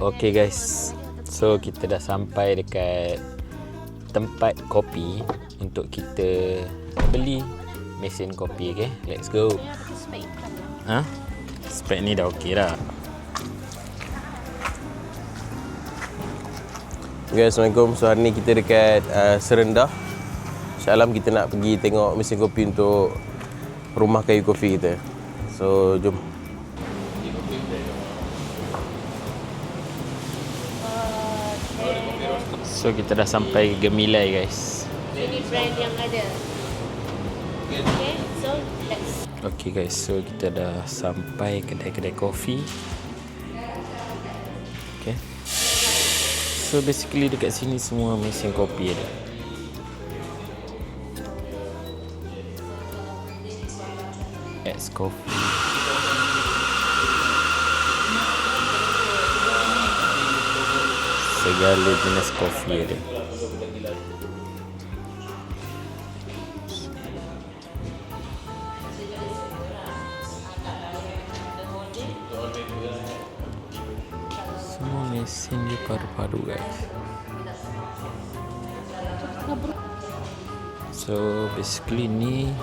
Okay guys, so kita dah sampai dekat tempat kopi untuk kita beli mesin kopi. Okay, let's go. Ha? Spek ni dah okey dah. Guys, Assalamualaikum. So hari ni kita dekat Serendah. Semalam kita nak pergi tengok mesin kopi untuk rumah kayu kopi kita. So jom. So kita dah sampai Gemilai guys. Ini brand yang ada. Okay, so let's. Okay guys, so kita dah sampai kedai-kedai kopi. Okay. So basically dekat sini semua mesin kopi ada. X Coffee. Segala jenis kopi ada. Semua mesin dia paru-paru guys. So basically ni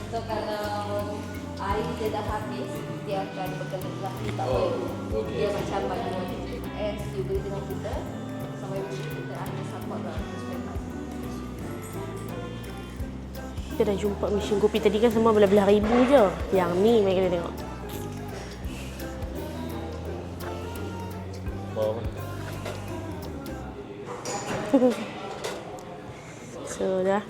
So kalau air dia dah habis, dia akan bergerak tak boleh. Dia macam manual. As you beli dengan kita, sampai kita ada support lah. Kita dah jumpa mesin kopi tadi kan semua belah-belah ribu je. Yang ni mari kita tengok. So dah